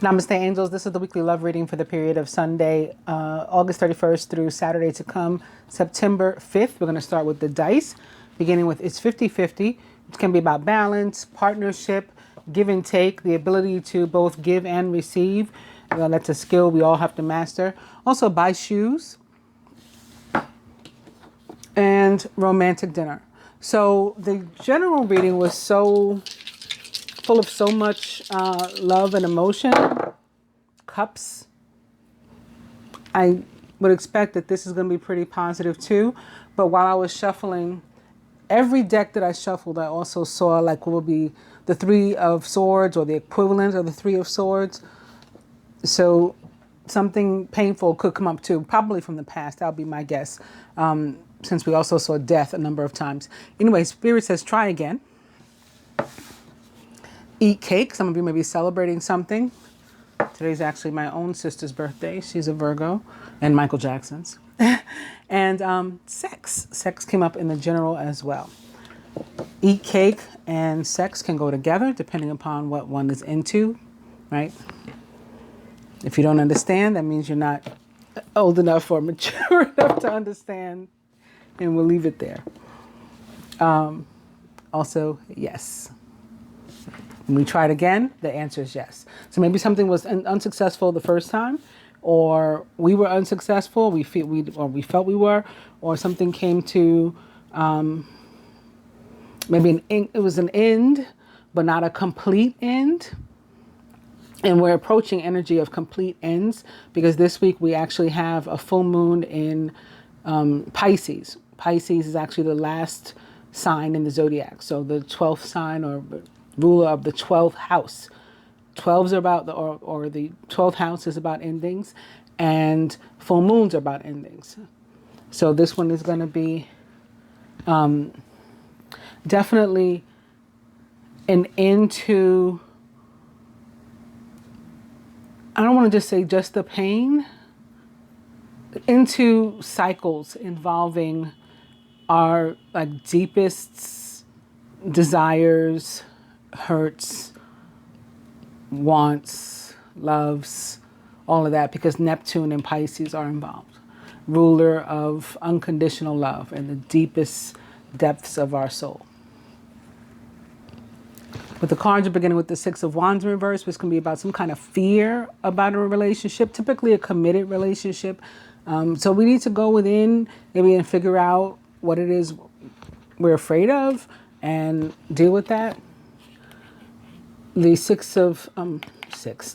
Namaste, angels. This is the weekly love reading for the period of Sunday, August 31st through Saturday to come, September 5th. We're going to start with the dice, beginning with it's 50-50. It can be about balance, partnership, give and take, the ability to both give and receive. That's a skill we all have to master. Also, buy shoes and romantic dinner. So the general reading was so full of so much love and emotion. Cups. I would expect that this is going to be pretty positive too. But while I was shuffling, every deck that I shuffled, I also saw like what would be the Three of Swords or the equivalent of the Three of Swords. So something painful could come up too, probably from the past. That would be my guess, since we also saw death a number of times. Anyway, Spirit says try again. Eat cake. Some of you may be celebrating something. Today's actually my own sister's birthday. She's a Virgo, and Michael Jackson's. And sex. Sex came up in the general as well. Eat cake and sex can go together depending upon what one is into, right? If you don't understand, that means you're not old enough or mature enough to understand, and we'll leave it there. Also, yes. When we try it again, the answer is yes. So maybe something was unsuccessful the first time, or we were unsuccessful, we felt we were, or something came to, maybe it was an end, but not a complete end. And we're approaching energy of complete ends because this week we actually have a full moon in Pisces. Pisces is actually the last sign in the zodiac. So the 12th sign or ruler of the 12th house. 12s are about or the 12th house is about endings, and full moons are about endings. So this one is going to be definitely an end to, I don't want to just say just the pain, into cycles involving our like deepest desires, hurts, wants, loves, all of that, because Neptune and Pisces are involved. Ruler of unconditional love and the deepest depths of our soul. But the cards are beginning with the Six of Wands in reverse, which can be about some kind of fear about a relationship, typically a committed relationship. So we need to go within maybe and figure out what it is we're afraid of and deal with that. The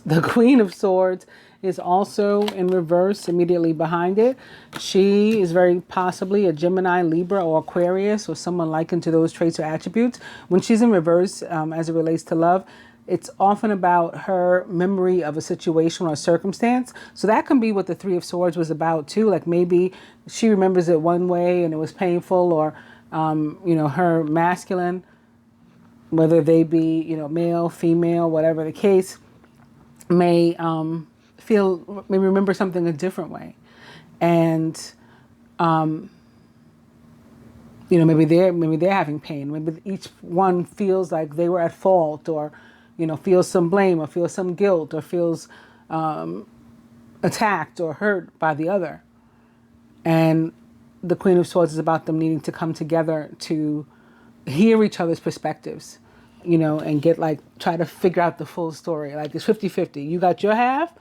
the Queen of Swords is also in reverse immediately behind it. She is very possibly a Gemini, Libra, or Aquarius, or someone likened to those traits or attributes. When she's in reverse, as it relates to love, it's often about her memory of a situation or a circumstance. So that can be what the Three of Swords was about too. Like maybe she remembers it one way and it was painful, or her masculine, whether they be, male, female, whatever the case, may remember something a different way. And, maybe they're having pain. Maybe each one feels like they were at fault, or, feels some blame, or feels some guilt, or feels attacked or hurt by the other. And the Queen of Swords is about them needing to come together to hear each other's perspectives, and try to figure out the full story. Like it's 50-50. You got your half,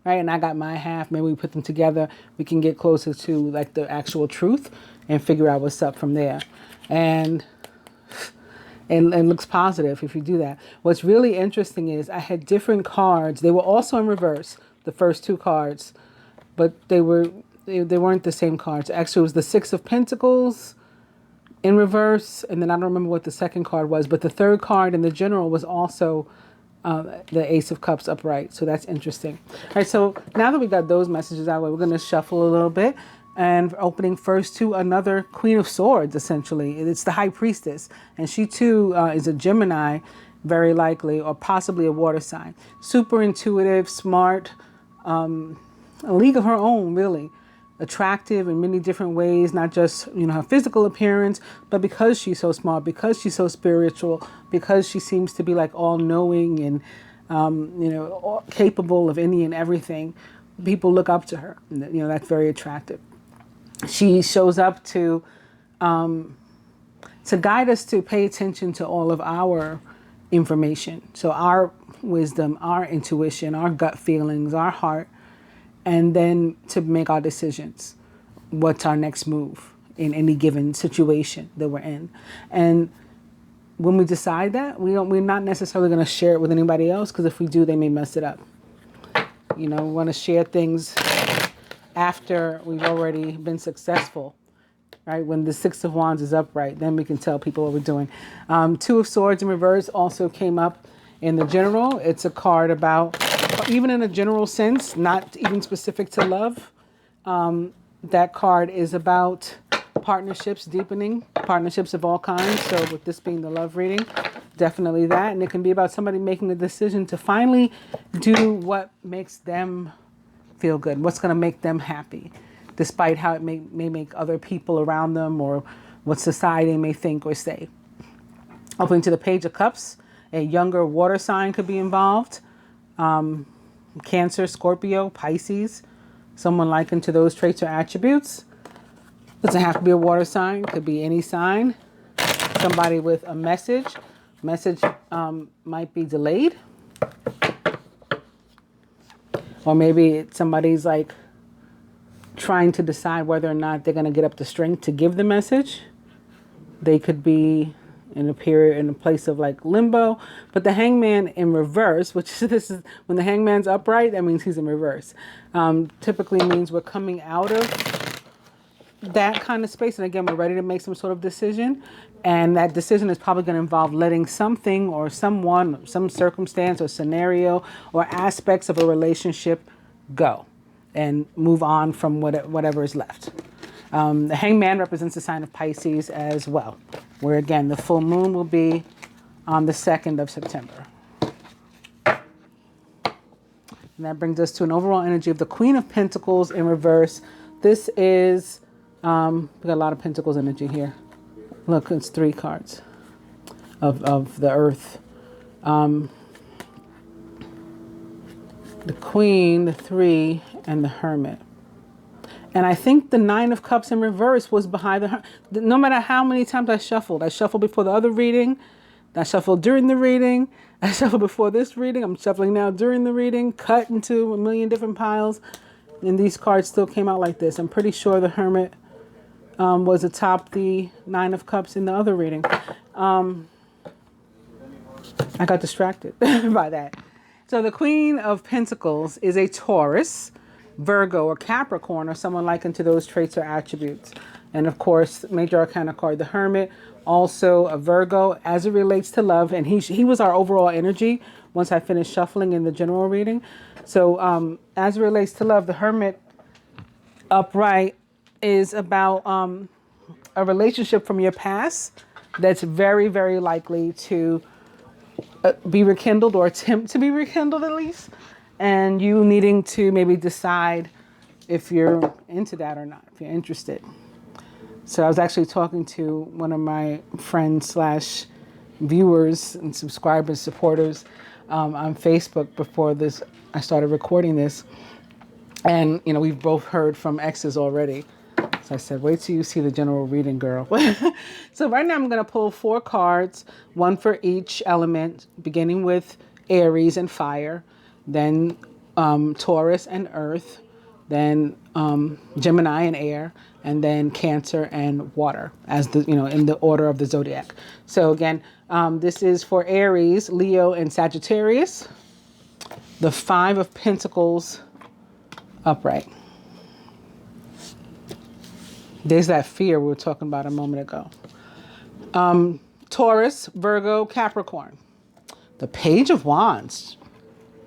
right? And I got my half. Maybe we put them together. We can get closer to like the actual truth and figure out what's up from there. And looks positive if you do that. What's really interesting is I had different cards. They were also in reverse, the first two cards, but they weren't the same cards. Actually, it was the Six of Pentacles in reverse, and then I don't remember what the second card was, but the third card in the general was also the Ace of Cups upright. So that's interesting. All right, so now that we got those messages out of the way, we're going to shuffle a little bit, and opening first to another Queen of Swords, essentially. It's the High Priestess, and she too is a Gemini, very likely, or possibly a water sign. Super intuitive, smart, a league of her own, really. Attractive in many different ways, not just her physical appearance, but because she's so smart, because she's so spiritual, because she seems to be like all knowing and capable of any and everything. People look up to her. That's very attractive. She shows up to guide us to pay attention to all of our information. So our wisdom, our intuition, our gut feelings, our heart, and then to make our decisions. What's our next move in any given situation that we're in? And when we decide that, we're not necessarily going to share it with anybody else, because if we do, they may mess it up. We want to share things after we've already been successful, right? When the Six of Wands is upright, then we can tell people what we're doing. Two of Swords in reverse also came up in the general. It's a card about, even in a general sense, not even specific to love. That card is about partnerships, deepening partnerships of all kinds. So with this being the love reading, definitely that. And it can be about somebody making the decision to finally do what makes them feel good, what's going to make them happy, despite how it may make other people around them or what society may think or say. Opening to the Page of Cups, a younger water sign could be involved. Cancer, Scorpio, Pisces, someone likened to those traits or attributes. Doesn't have to be a water sign, could be any sign. Somebody with a message. Message might be delayed. Or maybe somebody's like trying to decide whether or not they're going to get up the strength to give the message. They could be in a place of like limbo. But the Hangman in reverse, which this is when the Hangman's upright, that means he's in reverse. Typically means we're coming out of that kind of space. And again, we're ready to make some sort of decision. And that decision is probably going to involve letting something or someone, some circumstance or scenario or aspects of a relationship go and move on from whatever is left. The Hangman represents the sign of Pisces as well, where again, the full moon will be on the 2nd of September. And that brings us to an overall energy of the Queen of Pentacles in reverse. This is, we got a lot of Pentacles energy here. Look, it's 3 cards of the Earth. The Queen, the 3, and the Hermit. And I think the 9 of Cups in reverse was behind the Hermit. No matter how many times I shuffled before the other reading, I shuffled during the reading, I shuffled before this reading, I'm shuffling now during the reading, cut into a million different piles, and these cards still came out like this. I'm pretty sure the Hermit was atop the 9 of Cups in the other reading. I got distracted by that. So the Queen of Pentacles is a Taurus, Virgo, or Capricorn, or someone likened to those traits or attributes. And of course, Major Arcana card, the Hermit, also a Virgo as it relates to love. And he was our overall energy once I finished shuffling in the general reading. So as it relates to love, the Hermit upright is about a relationship from your past that's very, very likely to be rekindled or attempt to be rekindled at least. And you needing to maybe decide if you're into that or not, if you're interested. So I was actually talking to one of my friends / viewers and subscribers, supporters on Facebook before this. I started recording this. And, we've both heard from exes already. So I said, wait till you see the general reading, girl. So right now I'm going to pull 4 cards, one for each element, beginning with Aries and fire, then Taurus and earth, then Gemini and air, and then Cancer and water, as in the order of the zodiac. So again, this is for Aries, Leo, and Sagittarius. The 5 of Pentacles upright. There's that fear we were talking about a moment ago. Taurus, Virgo, Capricorn. The Page of Wands.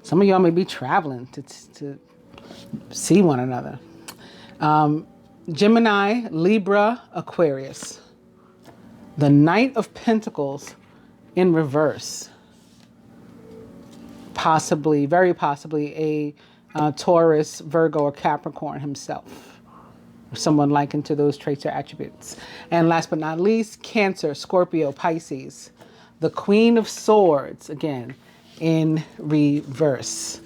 Some of y'all may be traveling to see one another. Gemini, Libra, Aquarius. The Knight of Pentacles in reverse. Possibly, very possibly a Taurus, Virgo, or Capricorn himself. Someone likened to those traits or attributes. And last but not least, Cancer, Scorpio, Pisces. The Queen of Swords, again, in reverse.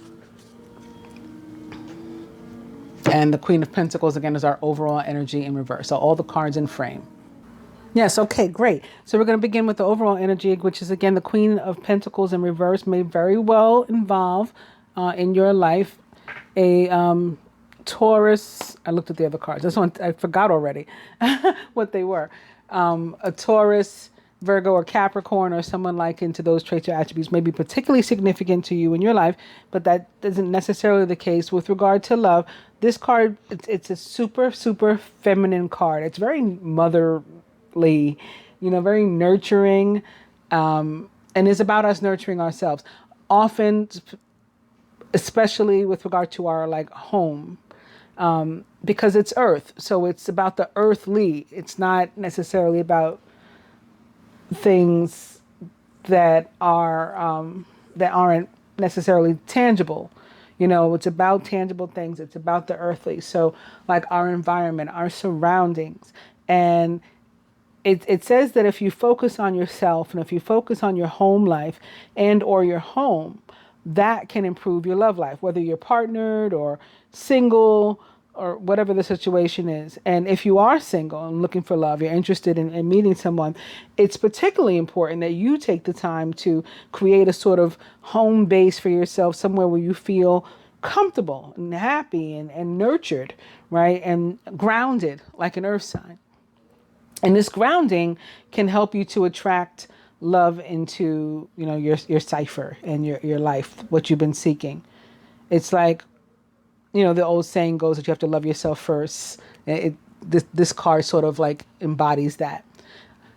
And the Queen of Pentacles, again, is our overall energy in reverse. So all the cards in frame. Yes, okay, great. So we're going to begin with the overall energy, which is, again, the Queen of Pentacles in reverse may very well involve in your life a Taurus. I looked at the other cards. This one, I forgot already what they were. A Taurus, Virgo, or Capricorn, or someone like into those traits or attributes may be particularly significant to you in your life, but that isn't necessarily the case with regard to love. This card, it's a super, super feminine card. It's very motherly, very nurturing, and is about us nurturing ourselves. Often, especially with regard to our home, because it's earth. So it's about the earthly. It's not necessarily about things that aren't necessarily tangible. It's about tangible things. It's about the earthly. So like our environment, our surroundings. And it says that if you focus on yourself and if you focus on your home life and or your home, that can improve your love life, whether you're partnered or single or whatever the situation is. And if you are single and looking for love, you're interested in meeting someone, it's particularly important that you take the time to create a sort of home base for yourself, somewhere where you feel comfortable and happy and nurtured, right? And grounded like an earth sign. And this grounding can help you to attract love into, your cipher and your life, what you've been seeking. It's like, the old saying goes that you have to love yourself first. This card sort of embodies that.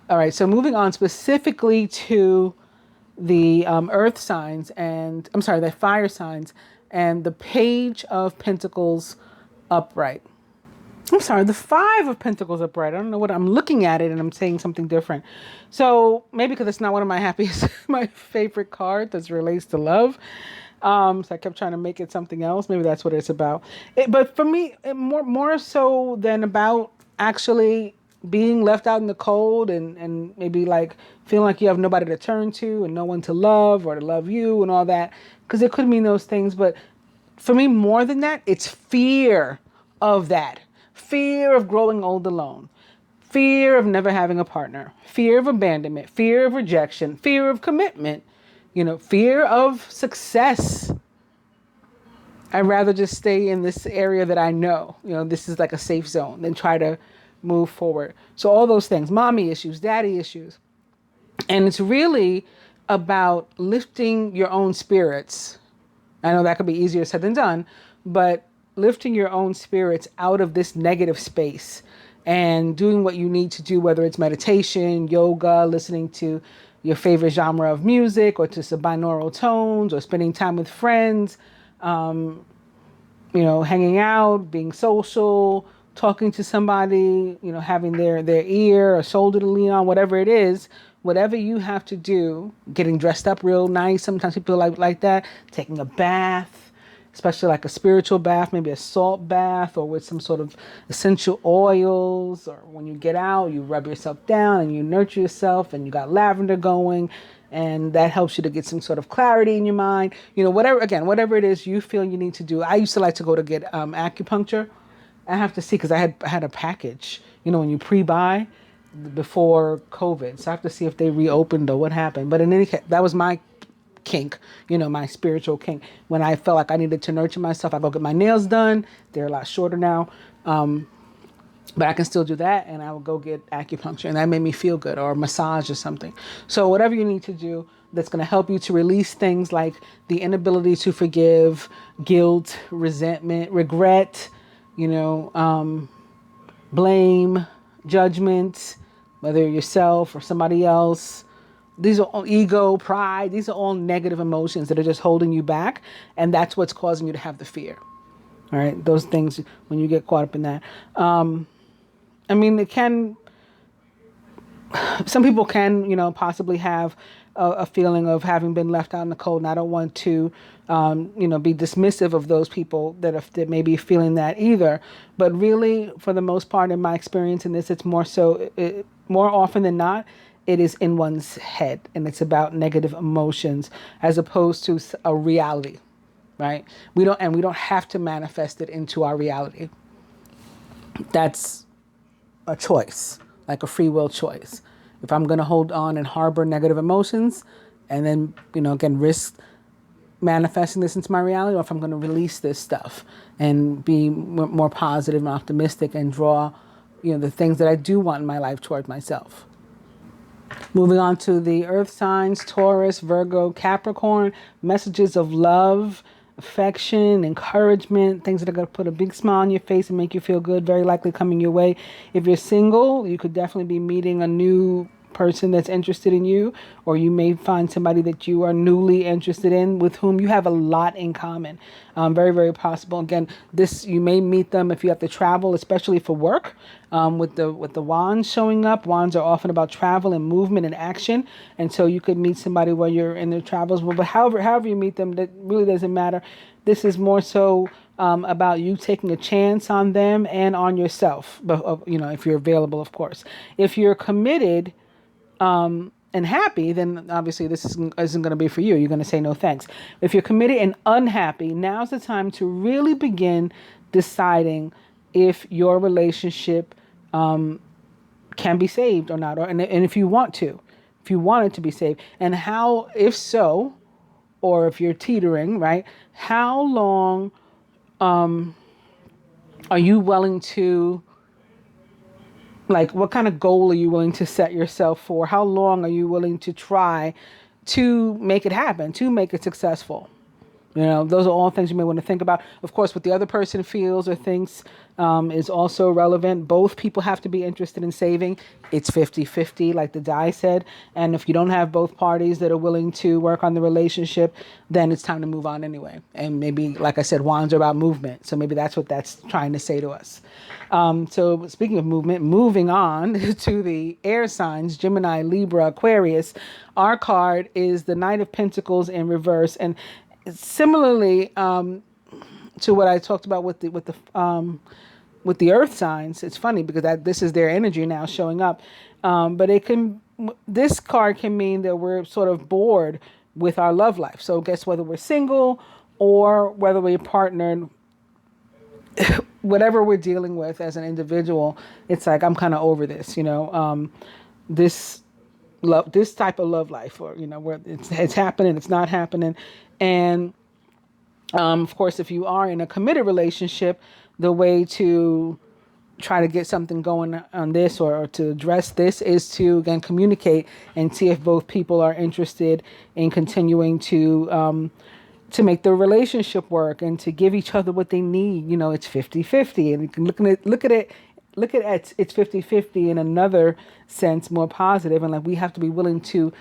All right, so moving on specifically to the earth signs the fire signs and the Page of Pentacles upright. The Five of Pentacles upright. I don't know what I'm looking at it and I'm saying something different. So maybe because it's not one of my favorite cards that relates to love. So I kept trying to make it something else. Maybe that's what it's about. But for me, more so than about actually being left out in the cold and maybe feeling like you have nobody to turn to and no one to love or to love you and all that. Because it could mean those things. But for me, more than that, it's fear of that. Fear of growing old alone. Fear of never having a partner. Fear of abandonment. Fear of rejection. Fear of commitment. Fear of success. I'd rather just stay in this area that I know, this is like a safe zone, than try to move forward. So all those things, mommy issues, daddy issues. And it's really about lifting your own spirits. I know that could be easier said than done, but lifting your own spirits out of this negative space and doing what you need to do, whether it's meditation, yoga, listening to your favorite genre of music, or to some binaural tones, or spending time with friends, hanging out, being social, talking to somebody, having their ear or shoulder to lean on, whatever it is, whatever you have to do, getting dressed up real nice. Sometimes people like that, taking a bath, especially like a spiritual bath, maybe a salt bath or with some sort of essential oils. Or when you get out, you rub yourself down and you nurture yourself and you got lavender going, and that helps you to get some sort of clarity in your mind. Whatever it is you feel you need to do. I used to like to go to get acupuncture. I have to see, because I had a package, when you pre-buy before COVID. So I have to see if they reopened or what happened. But in any case, that was my kink, my spiritual kink. When I felt like I needed to nurture myself, I go get my nails done. They're a lot shorter now. But I can still do that, and I will go get acupuncture, and that made me feel good, or a massage or something. So whatever you need to do that's going to help you to release things like the inability to forgive, guilt, resentment, regret, blame, judgment, whether yourself or somebody else. These are all ego, pride. These are all negative emotions that are just holding you back. And that's what's causing you to have the fear. All right. Those things, when you get caught up in that. It can, some people can, possibly have a feeling of having been left out in the cold. And I don't want to, be dismissive of those people that may be feeling that either. But really, for the most part, in my experience in this, it's more so, more often than not, it is in one's head, and it's about negative emotions as opposed to a reality, right? We don't have to manifest it into our reality. That's a choice, like a free will choice. If I'm going to hold on and harbor negative emotions and then, again, risk manifesting this into my reality, or if I'm going to release this stuff and be more positive and optimistic and draw, the things that I do want in my life toward myself. Moving on to the earth signs, Taurus, Virgo, Capricorn, messages of love, affection, encouragement, things that are going to put a big smile on your face and make you feel good, very likely coming your way. If you're single, you could definitely be meeting a new person that's interested in you, or you may find somebody that you are newly interested in with whom you have a lot in common. Very, very possible. Again, you may meet them if you have to travel, especially for work. With the wands showing up, wands are often about travel and movement and action, and so you could meet somebody while you're in their travels. But however you meet them, that really doesn't matter. This is more so about you taking a chance on them and on yourself. But if you're available, of course. If you're committed and happy, then obviously this isn't going to be for you. You're going to say no thanks. If you're committed and unhappy, now's the time to really begin deciding if your relationship can be saved or not, and if you want it to be saved, and how, if so, or if you're teetering, right? How long are you willing to? Like, what kind of goal are you willing to set yourself for? How long are you willing to try to make it happen, to make it successful? Those are all things you may want to think about. Of course, what the other person feels or thinks is also relevant. Both people have to be interested in saving. It's 50-50, like the die said. And if you don't have both parties that are willing to work on the relationship, then it's time to move on anyway. And maybe, like I said, wands are about movement. So maybe that's what that's trying to say to us. So speaking of movement, moving on to the air signs, Gemini, Libra, Aquarius. Our card is the Knight of Pentacles in reverse. And similarly to what I talked about with the earth signs, it's funny because this is their energy now showing up. But this card can mean that we're sort of bored with our love life. So guess whether we're single or whether we're partnered, whatever we're dealing with as an individual, it's like, I'm kind of over this, this type of love life, or, where it's happening, it's not happening. And, of course, if you are in a committed relationship, the way to try to get something going on this, or to address this, is to, again, communicate and see if both people are interested in continuing to make the relationship work and to give each other what they need. It's 50-50, and you can look at it, it's 50-50 in another sense, more positive. And like, we have to be willing to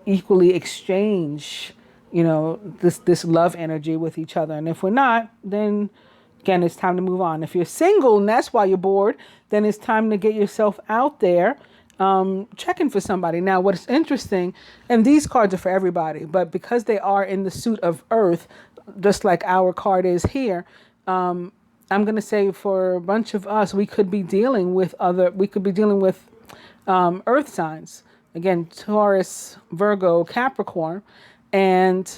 equally exchange, this love energy with each other. And if we're not, then again, it's time to move on. If you're single and that's why you're bored, then it's time to get yourself out there, checking for somebody. Now, what's interesting, and these cards are for everybody, but because they are in the suit of Earth, just like our card is here, I'm going to say for a bunch of us, we could be dealing with Earth signs. Again, Taurus, Virgo, Capricorn. And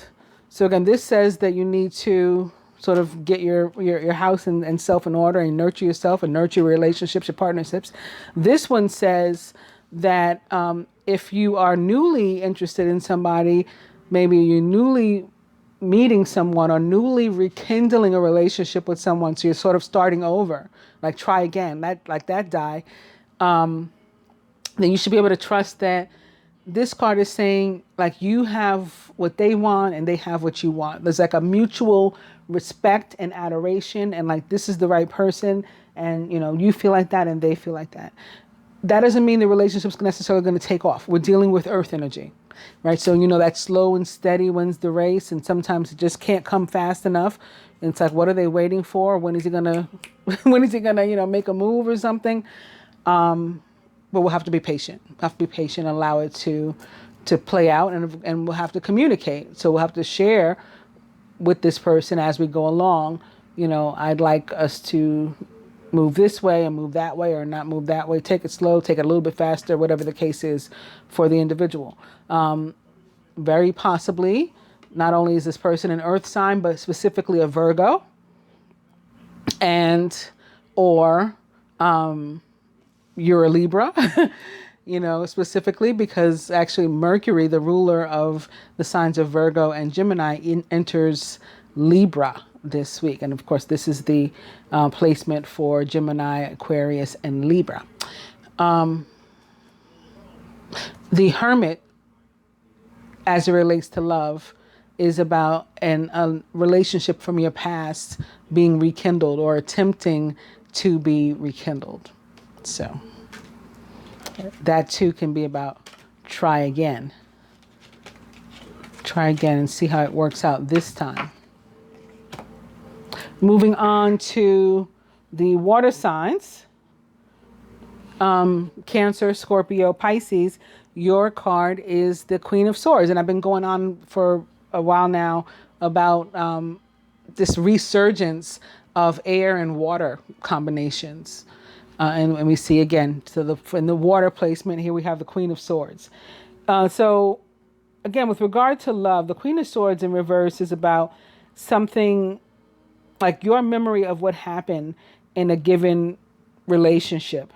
so again, this says that you need to sort of get your house and self in order, and nurture yourself and nurture your relationships, your partnerships. This one says that if you are newly interested in somebody, maybe you're newly meeting someone or newly rekindling a relationship with someone, so you're sort of starting over, like try again, that die, then you should be able to trust that this card is saying, like, you have what they want and they have what you want. There's like a mutual respect and adoration, and like, this is the right person, and you feel like that and they feel like that. That doesn't mean the relationship's necessarily going to take off. We're dealing with Earth energy, right? So that slow and steady wins the race, and sometimes it just can't come fast enough. And it's like, what are they waiting for? When is he gonna make a move or something? But we'll have to be patient. Allow it to play out, and we'll have to communicate. So we'll have to share with this person as we go along. I'd like us to move this way and move that way, or not move that way, take it slow, take it a little bit faster, whatever the case is for the individual. Very possibly, not only is this person an earth sign, but specifically a Virgo, and or you're a Libra, specifically because actually Mercury, the ruler of the signs of Virgo and Gemini, enters Libra this week. And of course, this is the placement for Gemini, Aquarius, and Libra. The Hermit, as it relates to love, is about a relationship from your past being rekindled or attempting to be rekindled. So that too can be about try again. Try again and see how it works out this time. Moving on to the water signs. Cancer, Scorpio, Pisces. Your card is the Queen of Swords. And I've been going on for a while now about this resurgence of air and water combinations. And we see again, in the water placement, here we have the Queen of Swords. So again, with regard to love, the Queen of Swords in reverse is about something like your memory of what happened in a given relationship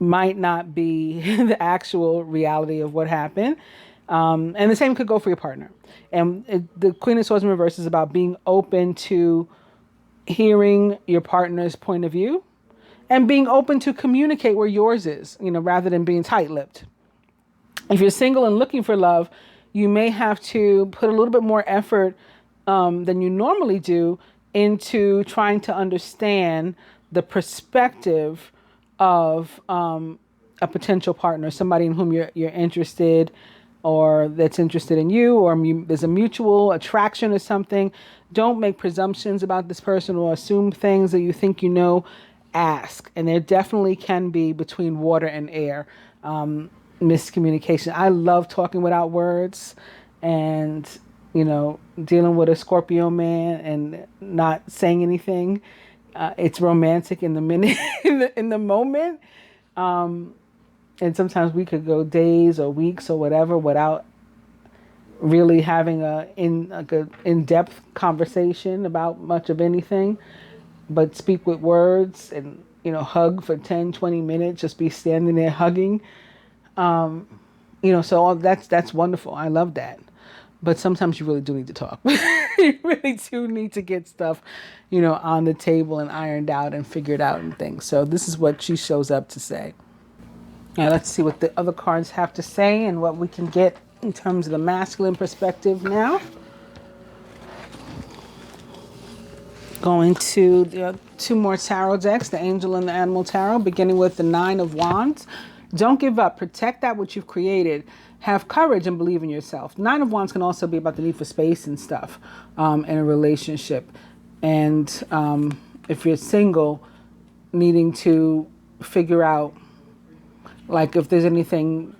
might not be the actual reality of what happened. And the same could go for your partner. And the Queen of Swords in reverse is about being open to hearing your partner's point of view and being open to communicate where yours is, rather than being tight-lipped. If you're single and looking for love, you may have to put a little bit more effort than you normally do into trying to understand the perspective of a potential partner, somebody in whom you're interested, or that's interested in you, or there's a mutual attraction or something. Don't make presumptions about this person or assume things that you think you know. Ask. And there definitely can be, between water and air, miscommunication. I love talking without words, and dealing with a Scorpio man and not saying anything. It's romantic in the minute, in the moment. And sometimes we could go days or weeks or whatever without really having a in-depth conversation about much of anything, but speak with words and, hug for 10, 20 minutes, just be standing there hugging. So all that's wonderful. I love that. But sometimes you really do need to talk. You really do need to get stuff, on the table and ironed out and figured out and things. So this is what she shows up to say. Now let's see what the other cards have to say and what we can get in terms of the masculine perspective now. Going to the two more tarot decks, the Angel and the Animal Tarot, beginning with the Nine of Wands. Don't give up. Protect that which you've created. Have courage and believe in yourself. Nine of Wands can also be about the need for space and stuff in a relationship. And if you're single, needing to figure out, like, if there's anything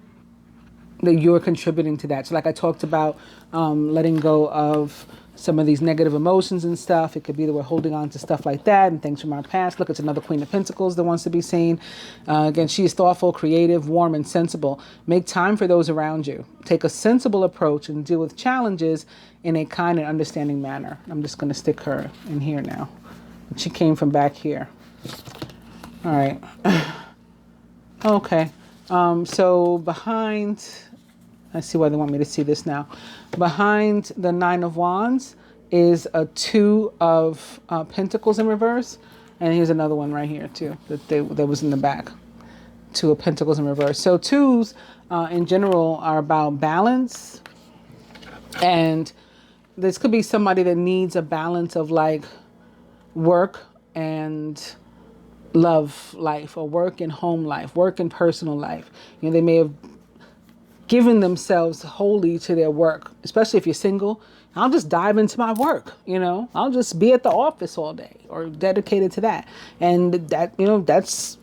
that you're contributing to that. So like I talked about letting go of some of these negative emotions and stuff. It could be that we're holding on to stuff like that and things from our past. Look, it's another Queen of Pentacles that wants to be seen. Again, she is thoughtful, creative, warm, and sensible. Make time for those around you. Take a sensible approach and deal with challenges in a kind and understanding manner. I'm just going to stick her in here now. She came from back here. All right. Okay. So behind, I see why they want me to see this now. Behind the Nine of Wands is a Two of Pentacles in reverse. And here's another one right here too, that was in the back. Two of Pentacles in reverse. So twos in general are about balance. And this could be somebody that needs a balance of like work and love life, or work and home life, work and personal life. They may have given themselves wholly to their work, especially if you're single. I'll just dive into my work, I'll just be at the office all day or dedicated to that. And that, that's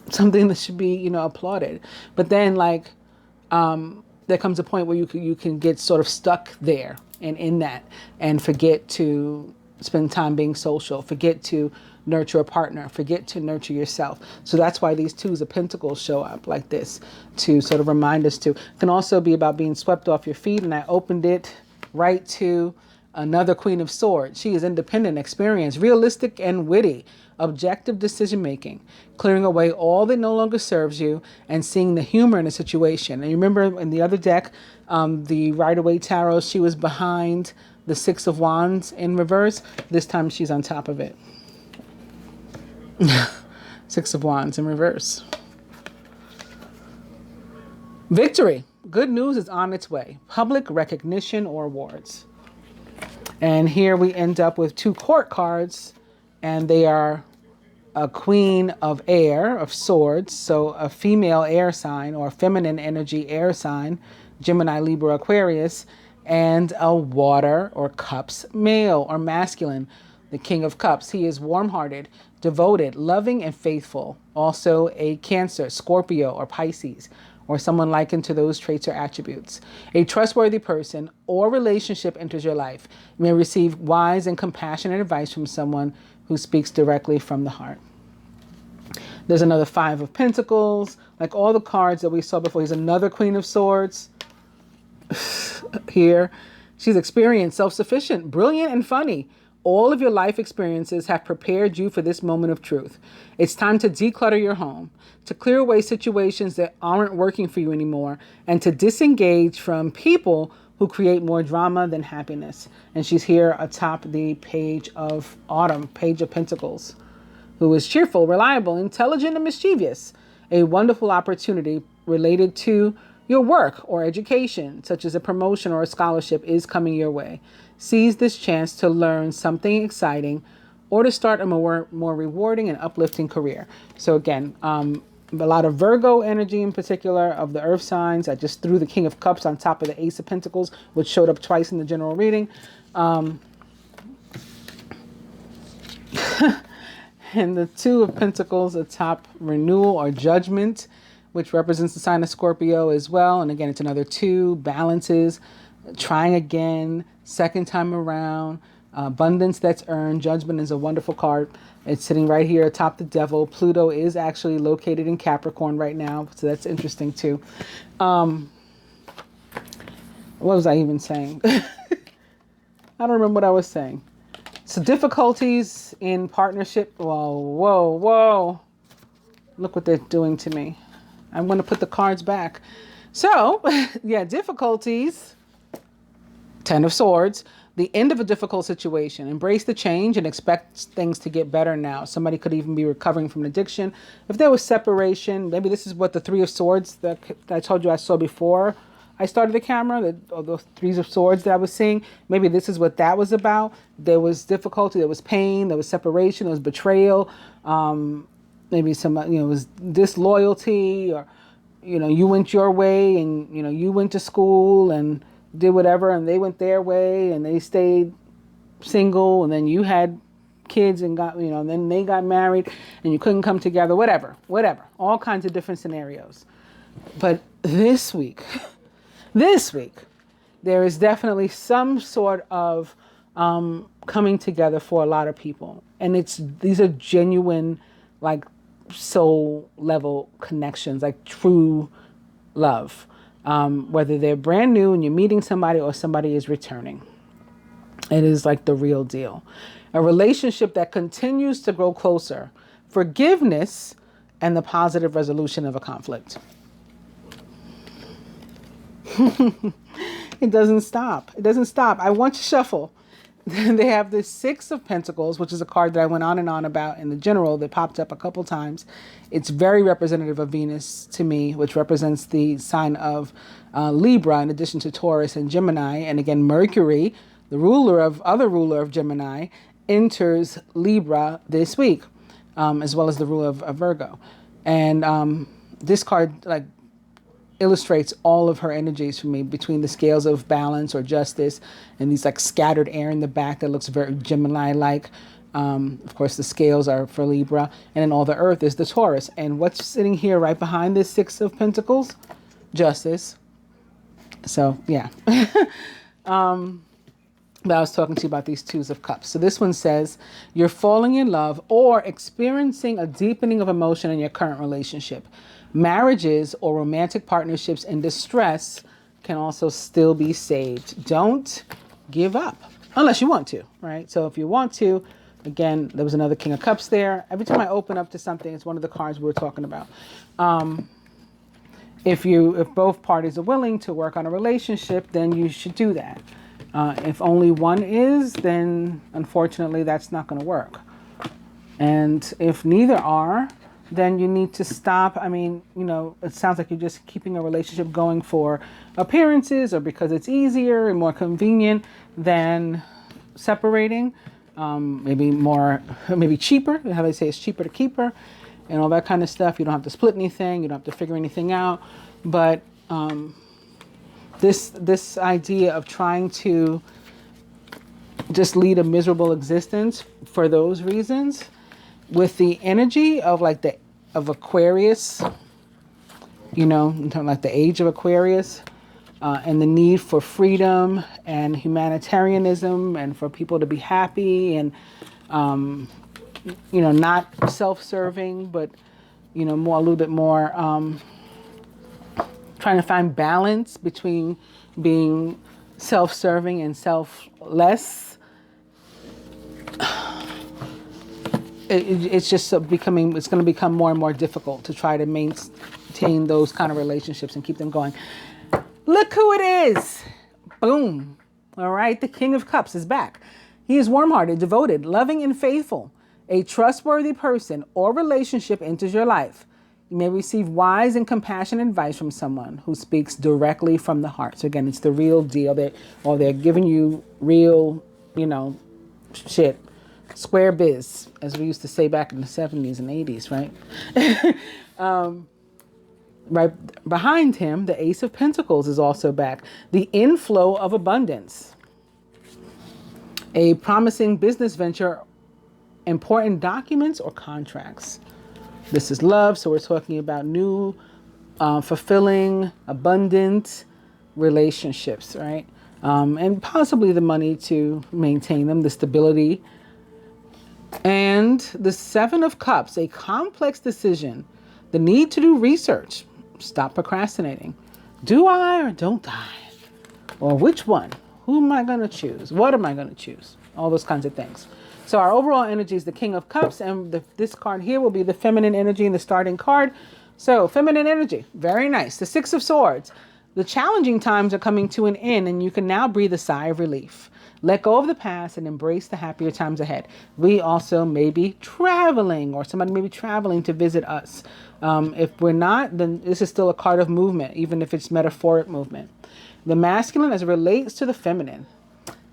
something that should be, applauded. But then there comes a point where you can get sort of stuck there and in that and forget to spend time being social, forget to nurture a partner, forget to nurture yourself. So that's why these twos of pentacles show up like this, to sort of remind us to. It can also be about being swept off your feet, and I opened it right to another Queen of Swords. She is independent, experienced, realistic, and witty. Objective decision making, clearing away all that no longer serves you and seeing the humor in a situation. And you remember in the other deck, the Rider-Waite Tarot, she was behind the Six of Wands in reverse. This time she's on top of it. Six of Wands in reverse. Victory. Good news is on its way. Public recognition or awards. And here we end up with two court cards, and they are a Queen of Air, of Swords, so a female air sign or feminine energy air sign, Gemini, Libra, Aquarius, and a Water or Cups male or masculine, the King of Cups. He is warm-hearted, devoted, loving, and faithful. Also a Cancer, Scorpio, or Pisces, or someone likened to those traits or attributes. A trustworthy person or relationship enters your life. You may receive wise and compassionate advice from someone who speaks directly from the heart. There's another Five of Pentacles, like all the cards that we saw before. Here's another Queen of Swords. Here, she's experienced, self-sufficient, brilliant, and funny. All of your life experiences have prepared you for this moment of truth. It's time to declutter your home, to clear away situations that aren't working for you anymore, and to disengage from people who create more drama than happiness. And she's here atop the Page of Autumn, Page of Pentacles, who is cheerful, reliable, intelligent, and mischievous. A wonderful opportunity related to your work or education, such as a promotion or a scholarship, is coming your way. Seize this chance to learn something exciting or to start a more rewarding and uplifting career. So again, a lot of Virgo energy in particular of the earth signs. I just threw the King of Cups on top of the Ace of Pentacles, which showed up twice in the general reading. And the Two of Pentacles atop renewal or judgment, which represents the sign of Scorpio as well. And again, it's another two, balances, trying again, second time around, abundance that's earned. Judgment is a wonderful card. It's sitting right here atop the Devil. Pluto is actually located in Capricorn right now, so that's interesting too. What was I even saying? I don't remember what I was saying. So difficulties in partnership. Whoa, whoa, whoa. Look what they're doing to me. I'm going to put the cards back. So, yeah, difficulties. Ten of Swords. The end of a difficult situation. Embrace the change and expect things to get better now. Somebody could even be recovering from addiction. If there was separation, maybe this is what the Three of Swords that I told you I saw before I started the camera, the Threes of Swords that I was seeing. Maybe this is what that was about. There was difficulty, there was pain, there was separation, there was betrayal. Maybe some, it was disloyalty, or, you went your way and, you went to school and did whatever, and they went their way and they stayed single, and then you had kids and got, and then they got married and you couldn't come together, whatever, all kinds of different scenarios. But this week, there is definitely some sort of coming together for a lot of people. And these are genuine, like, soul level connections, like true love. Whether they're brand new and you're meeting somebody or somebody is returning. It is like the real deal. A relationship that continues to grow closer. Forgiveness and the positive resolution of a conflict. It doesn't stop. I want to shuffle. They have the Six of Pentacles, which is a card that I went on and on about in the general that popped up a couple times. It's very representative of Venus to me, which represents the sign of Libra in addition to Taurus and Gemini. And again, Mercury, the other ruler of Gemini, enters Libra this week, as well as the ruler of Virgo. And this card, illustrates all of her energies for me, between the scales of balance or justice and these scattered air in the back that looks very Gemini-like. Of course, the scales are for Libra, and then all the earth is the Taurus. And what's sitting here right behind this Six of Pentacles? Justice. So, yeah. But I was talking to you about these twos of cups. So this one says you're falling in love or experiencing a deepening of emotion in your current relationship. Marriages or romantic partnerships in distress can also still be saved. Don't give up unless you want to, right? So if you want to, again, there was another King of Cups there. Every time I open up to something, it's one of the cards we were talking about. If both parties are willing to work on a relationship, then you should do that. If only one is, then unfortunately that's not going to work. And if neither are, then you need to stop. I mean, it sounds like you're just keeping a relationship going for appearances or because it's easier and more convenient than separating. Maybe cheaper. How they say it's cheaper to keep her and all that kind of stuff. You don't have to split anything. You don't have to figure anything out. But this idea of trying to just lead a miserable existence for those reasons, with the energy of of Aquarius, in terms of like the age of Aquarius, and the need for freedom and humanitarianism and for people to be happy and not self-serving, but a little bit more trying to find balance between being self-serving and selfless. It's going to become more and more difficult to try to maintain those kind of relationships and keep them going. Look who it is. Boom. All right. The King of Cups is back. He is warm-hearted, devoted, loving, and faithful. A trustworthy person or relationship enters your life. You may receive wise and compassionate advice from someone who speaks directly from the heart. So again, it's the real deal. They're giving you real, shit. Square biz, as we used to say back in the 70s and 80s, right? Right behind him, the Ace of Pentacles is also back. The inflow of abundance. A promising business venture, important documents or contracts. This is love, so we're talking about new, fulfilling, abundant relationships, right? And possibly the money to maintain them, the stability. And the Seven of Cups, a complex decision, the need to do research. Stop procrastinating. Do I or don't I? Or which one? Who am I going to choose? What am I going to choose? All those kinds of things. So our overall energy is the King of Cups, and this card here will be the feminine energy in the starting card. So feminine energy, very nice. The Six of Swords. The challenging times are coming to an end, and you can now breathe a sigh of relief. Let go of the past and embrace the happier times ahead. We also may be traveling, or somebody may be traveling to visit us. If we're not, then this is still a card of movement, even if it's metaphoric movement. The masculine as it relates to the feminine.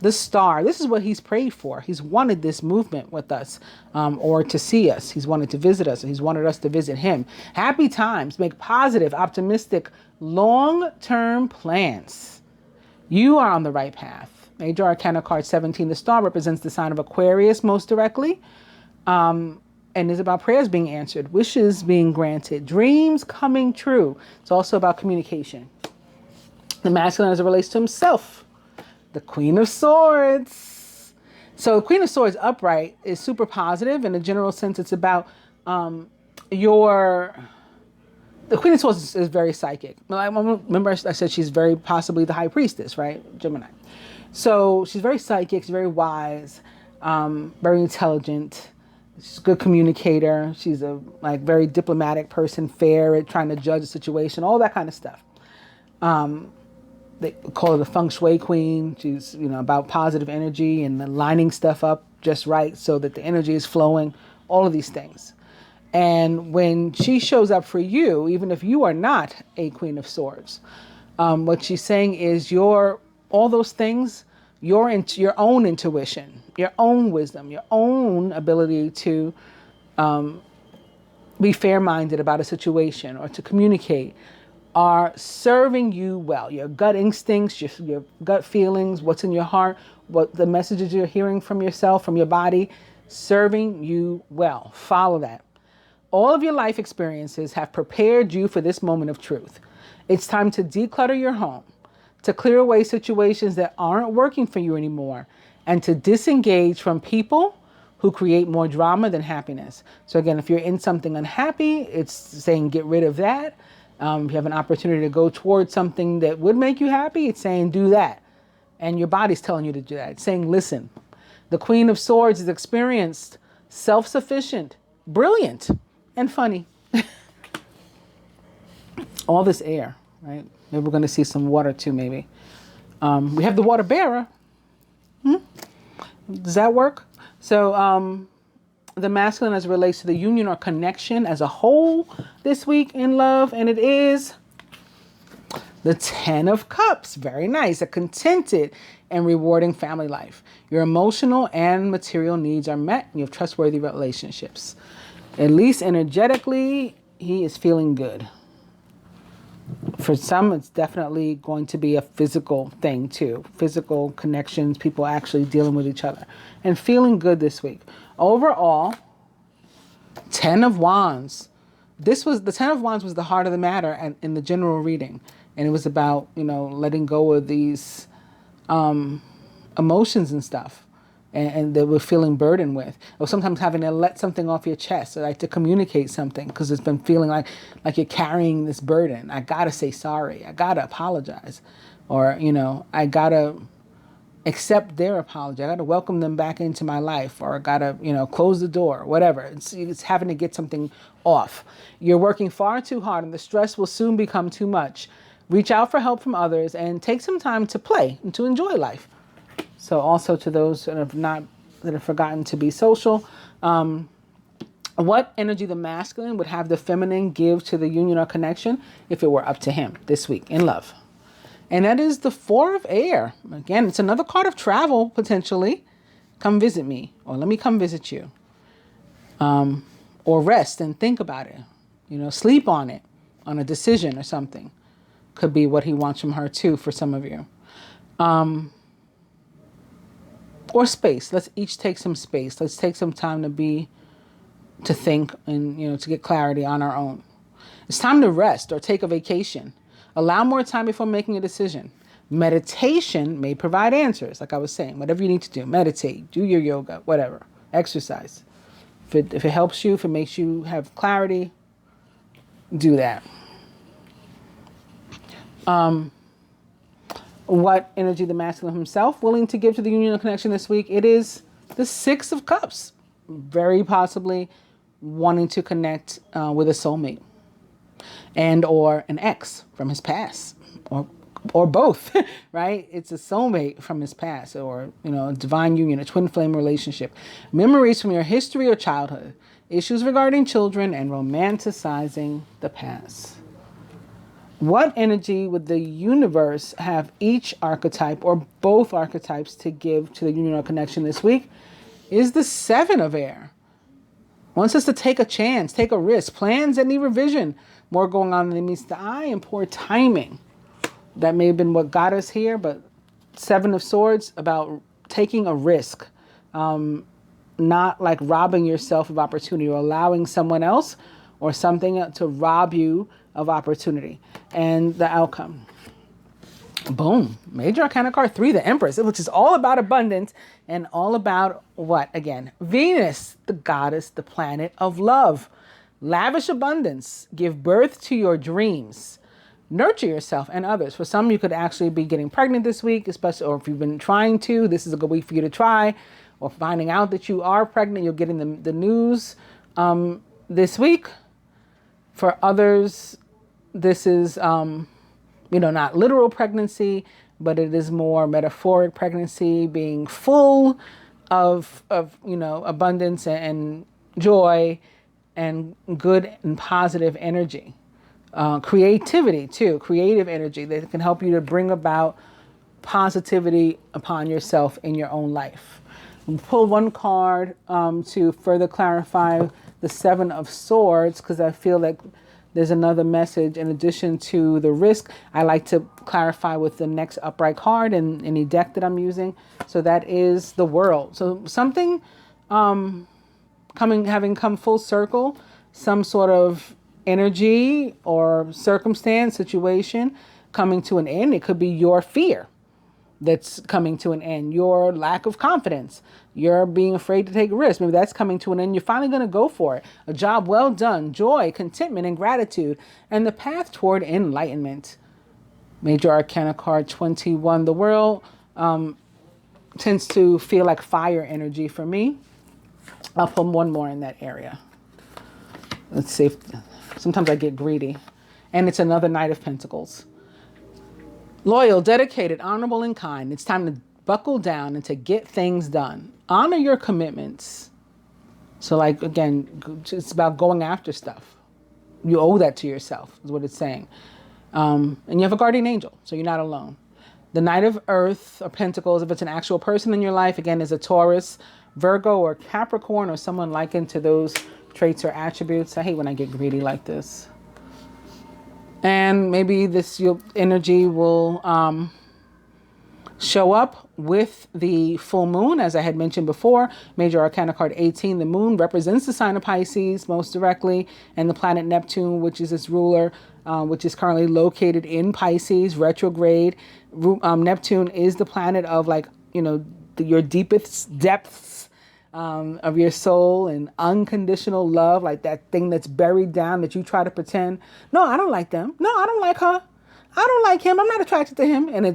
The Star, this is what he's prayed for. He's wanted this movement with us, or to see us. He's wanted to visit us, and he's wanted us to visit him. Happy times, make positive, optimistic, long-term plans. You are on the right path. Major Arcana card 17, the Star represents the sign of Aquarius most directly, and is about prayers being answered, wishes being granted, dreams coming true. It's also about communication. The masculine as it relates to himself. The Queen of Swords. So the Queen of Swords upright is super positive. In a general sense, it's about the Queen of Swords is very psychic. Remember I said she's very possibly the High Priestess, right? Gemini. So she's very psychic, she's very wise, very intelligent. She's a good communicator. She's a very diplomatic person, fair at trying to judge a situation, all that kind of stuff. They call her the feng shui queen. She's, about positive energy and lining stuff up just right so that the energy is flowing, all of these things. And when she shows up for you, even if you are not a Queen of Swords, what she's saying is all those things, your own intuition, your own wisdom, your own ability to be fair-minded about a situation or to communicate are serving you well. Your gut instincts, your gut feelings, what's in your heart, what the messages you're hearing from yourself, from your body, serving you well. Follow that. All of your life experiences have prepared you for this moment of truth. It's time to declutter your home, to clear away situations that aren't working for you anymore, and to disengage from people who create more drama than happiness. So again, if you're in something unhappy, it's saying get rid of that. If you have an opportunity to go towards something that would make you happy, it's saying do that. And your body's telling you to do that. It's saying listen. The Queen of Swords is experienced, self-sufficient, brilliant, and funny. All this air, right? Maybe we're going to see some water too, maybe. We have the water bearer. Does that work? So the masculine as it relates to the union or connection as a whole this week in love, and it is the 10 of Cups. Very nice. A contented and rewarding family life. Your emotional and material needs are met. And you have trustworthy relationships. At least energetically, he is feeling good. For some, it's definitely going to be a physical thing too. Physical connections, people actually dealing with each other. And feeling good this week. Overall, 10 of Wands. The 10 of Wands was the heart of the matter and in the general reading. And it was about, letting go of these emotions and stuff. And that we're feeling burdened with. Or sometimes having to let something off your chest. Or like to communicate something. Because it's been feeling like you're carrying this burden. I got to say sorry. I got to apologize. Or, I got to accept their apology. I got to welcome them back into my life. Or I got to, close the door. Whatever. It's having to get something off. You're working far too hard and the stress will soon become too much. Reach out for help from others and take some time to play and to enjoy life. So also to those that have forgotten to be social, what energy the masculine would have the feminine give to the union or connection if it were up to him this week in love? And that is the 4 of air. Again, it's another card of travel, potentially. Come visit me, or let me come visit you. Or rest and think about it. Sleep on it, on a decision or something. Could be what he wants from her too for some of you. Or space. Let's each take some space. Let's take some time to think and, to get clarity on our own. It's time to rest or take a vacation. Allow more time before making a decision. Meditation may provide answers. Like I was saying, whatever you need to do, meditate, do your yoga, whatever, exercise. If it helps you, if it makes you have clarity, do that. What energy the masculine himself willing to give to the union connection this week? It is the 6 of Cups. Very possibly wanting to connect with a soulmate and or an ex from his past or both, right? It's a soulmate from his past or, a divine union, a twin flame relationship. Memories from your history or childhood. Issues regarding children and romanticizing the past. What energy would the universe have each archetype or both archetypes to give to the union or connection this week? Is the 7 of air. Wants us to take a chance, take a risk, plans that need revision. More going on than meets the eye and poor timing. That may have been what got us here, but 7 of Swords about taking a risk. Not like robbing yourself of opportunity or allowing someone else or something to rob you of opportunity. And the outcome. Boom. Major Arcana card 3, the Empress, which is all about abundance and all about what? Again, Venus, the goddess, the planet of love. Lavish abundance. Give birth to your dreams. Nurture yourself and others. For some, you could actually be getting pregnant this week, especially, or if you've been trying to, this is a good week for you to try. Or finding out that you are pregnant, you're getting the news this week. For others, this is, not literal pregnancy, but it is more metaphoric pregnancy, being full of abundance and joy and good and positive energy. Creativity too, creative energy that can help you to bring about positivity upon yourself in your own life. We'll pull one card to further clarify the 7 of Swords, because I feel like there's another message in addition to the risk. I like to clarify with the next upright card in any deck that I'm using. So that is the World. So something having come full circle, some sort of energy or circumstance, situation coming to an end. It could be your fear. that's coming to an end. Your lack of confidence. You're being afraid to take risks. Maybe that's coming to an end. You're finally going to go for it. A job well done, joy, contentment, and gratitude, and the path toward enlightenment. Major Arcana card 21. The world tends to feel like fire energy for me. I'll put one more in that area. Let's see. Sometimes I get greedy. And it's another Knight of Pentacles. Loyal, dedicated, honorable, and kind. It's time to buckle down and to get things done. Honor your commitments. So like, again, it's about going after stuff. You owe that to yourself, is what it's saying. And you have a guardian angel, so you're not alone. The Knight of Earth or Pentacles, if it's an actual person in your life, again, is a Taurus, Virgo, or Capricorn, or someone likened to those traits or attributes. I hate when I get greedy like this. And maybe your energy will show up with the full moon, as I had mentioned before. Major Arcana card 18, the moon represents the sign of Pisces most directly, and the planet Neptune, which is its ruler, which is currently located in Pisces, retrograde. Neptune is the planet of, like, your deepest depths of your soul and unconditional love, like that thing that's buried down that you try to pretend. No, I don't like them. No, I don't like her. I don't like him. I'm not attracted to him. And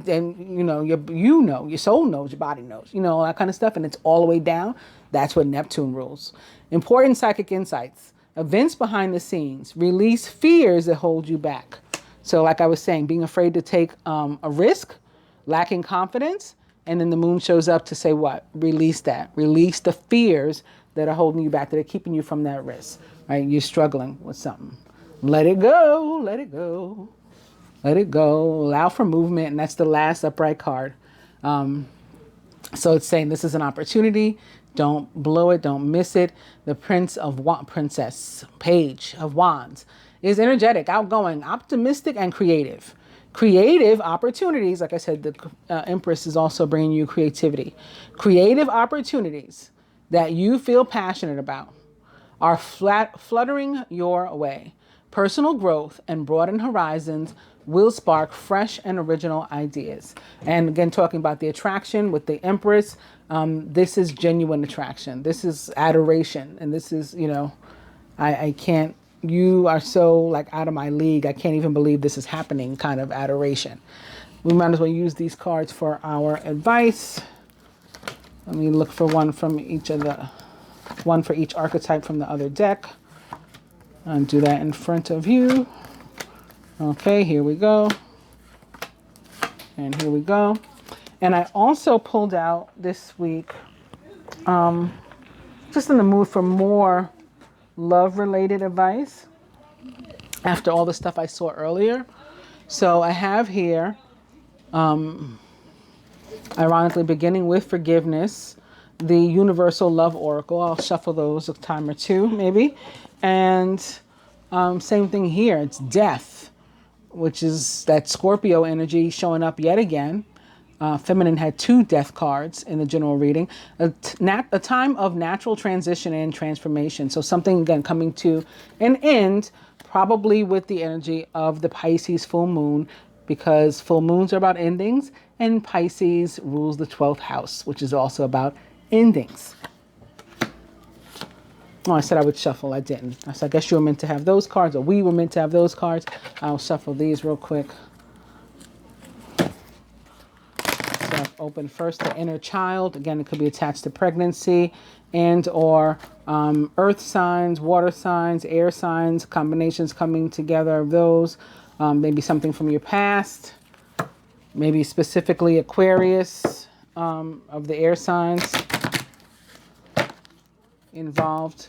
your soul knows, your body knows, all that kind of stuff. And it's all the way down. That's what Neptune rules. Important psychic insights, events behind the scenes, release fears that hold you back. So like I was saying, being afraid to take a risk, lacking confidence. And then the moon shows up to say what? Release that. Release the fears that are holding you back, that are keeping you from that risk. Right? You're struggling with something. Let it go. Let it go. Let it go. Allow for movement. And that's the last upright card. So it's saying this is an opportunity. Don't blow it. Don't miss it. The Page of Wands is energetic, outgoing, optimistic, and creative. Creative opportunities, like I said, the Empress is also bringing you creativity. Creative opportunities that you feel passionate about are fluttering your way. Personal growth and broadened horizons will spark fresh and original ideas. And again, talking about the attraction with the Empress, this is genuine attraction. This is adoration. And this is, I can't, you are so like out of my league. I can't even believe this is happening kind of adoration. We might as well use these cards for our advice. Let me look for one for each archetype from the other deck. And do that in front of you. Okay, here we go. And here we go. And I also pulled out this week, just in the mood for more love-related advice after all the stuff I saw earlier. So I have here, ironically, beginning with forgiveness, the Universal Love Oracle. I'll shuffle those a time or two, maybe. And same thing here. It's death, which is that Scorpio energy showing up yet again. Feminine had 2 death cards in the general reading. A time of natural transition and transformation. So something, again, coming to an end, probably with the energy of the Pisces full moon, because full moons are about endings, and Pisces rules the 12th house, which is also about endings. Oh, I said I would shuffle. I didn't. I guess you were meant to have those cards, or we were meant to have those cards. I'll shuffle these real quick. Open first the inner child. Again, it could be attached to pregnancy and or earth signs, water signs, air signs, combinations coming together of those. Maybe something from your past. Maybe specifically Aquarius of the air signs involved.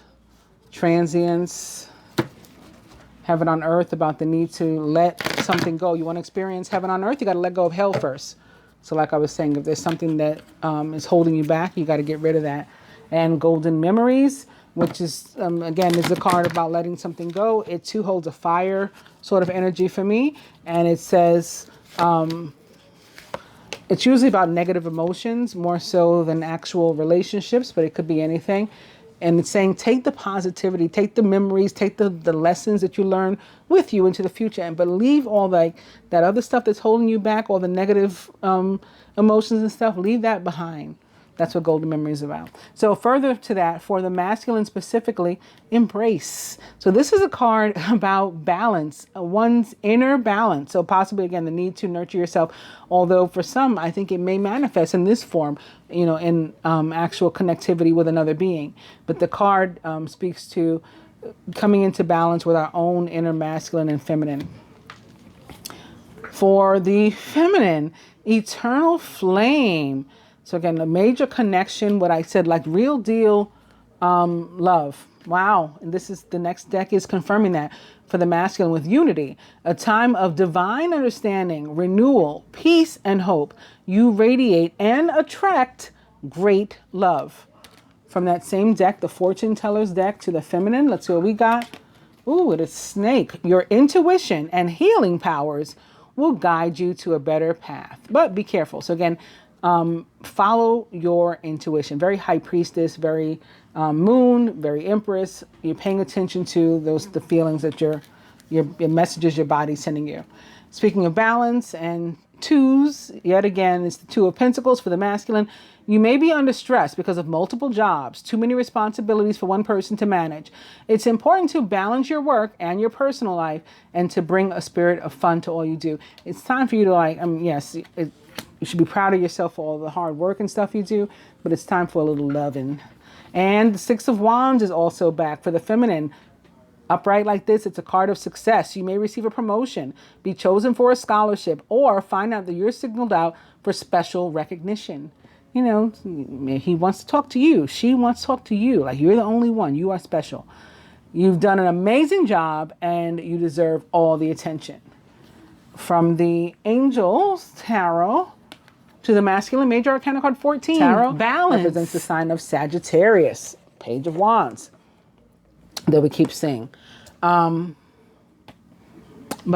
Transience. Heaven on earth, about the need to let something go. You want to experience heaven on earth, you got to let go of hell first. So like I was saying, if there's something that is holding you back, you got to get rid of that. And golden memories, which is, again, is a card about letting something go. It too holds a fire sort of energy for me. And it says, it's usually about negative emotions more so than actual relationships, but it could be anything. And it's saying, take the positivity, take the memories, take the lessons that you learn with you into the future, and but leave all that other stuff that's holding you back, all the negative emotions and stuff, leave that behind. That's what golden memory is about. So further to that, for the masculine specifically, embrace. So this is a card about balance, one's inner balance. So possibly, again, the need to nurture yourself. Although for some, I think it may manifest in this form, in actual connectivity with another being. But the card speaks to coming into balance with our own inner masculine and feminine. For the feminine, eternal flame. So again, a major connection, what I said, like real deal love. Wow. And this is the next deck is confirming that for the masculine with unity, a time of divine understanding, renewal, peace, and hope. You radiate and attract great love. From that same deck, the fortune teller's deck to the feminine, let's see what we got. Ooh, it is snake. Your intuition and healing powers will guide you to a better path, but be careful. So again, follow your intuition. Very high priestess, very moon, very empress. You're paying attention to the feelings that your messages your body's sending you. Speaking of balance and twos, yet again, it's the Two of Pentacles for the masculine. You may be under stress because of multiple jobs, too many responsibilities for one person to manage. It's important to balance your work and your personal life and to bring a spirit of fun to all you do. It's time for you to yes, you should be proud of yourself for all the hard work and stuff you do, but it's time for a little loving. And the Six of Wands is also back for the feminine. Upright like this, it's a card of success. You may receive a promotion, be chosen for a scholarship, or find out that you're signaled out for special recognition. He wants to talk to you. She wants to talk to you. Like, you're the only one. You are special. You've done an amazing job, and you deserve all the attention. From the Angels Tarot to the masculine major arcana card 14. Tarot balance represents the sign of Sagittarius, Page of Wands that we keep seeing. But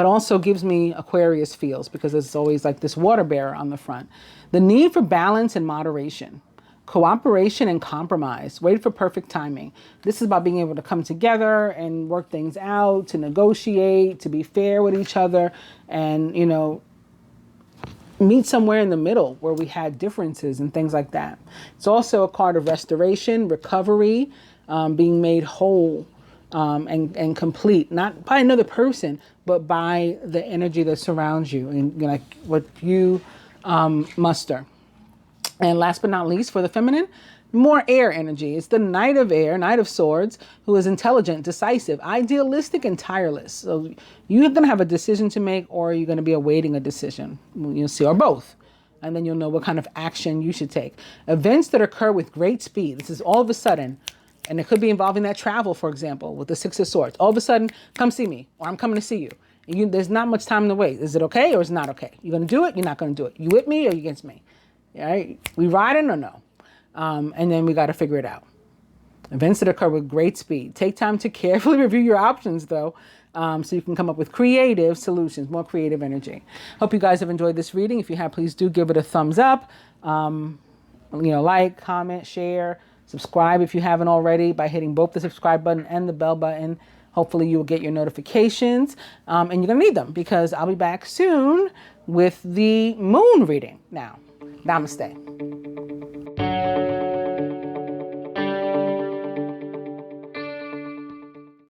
also gives me Aquarius feels because it's always like this water bearer on the front. The need for balance and moderation, cooperation and compromise. Wait for perfect timing. This is about being able to come together and work things out, to negotiate, to be fair with each other, and, meet somewhere in the middle where we had differences and things like that. It's also a card of restoration, recovery, being made whole and complete, not by another person, but by the energy that surrounds you and like what you muster. And last but not least, for the feminine, more air energy. It's the Knight of Air, Knight of Swords, who is intelligent, decisive, idealistic, and tireless. So you're going to have a decision to make, or you're going to be awaiting a decision. You'll see, or both. And then you'll know what kind of action you should take. Events that occur with great speed. This is all of a sudden, and it could be involving that travel, for example, with the Six of Swords. All of a sudden, come see me, or I'm coming to see you. And there's not much time to wait. Is it okay or is it not okay? You're going to do it? You're not going to do it. You with me or you against me? All right? We riding or no? And then we got to figure it out. Events that occur with great speed. Take time to carefully review your options, though, so you can come up with creative solutions, more creative energy. Hope you guys have enjoyed this reading. If you have, please do give it a thumbs up. Like, comment, share, subscribe if you haven't already by hitting both the subscribe button and the bell button. Hopefully you will get your notifications, and you're going to need them because I'll be back soon with the moon reading. Now, namaste.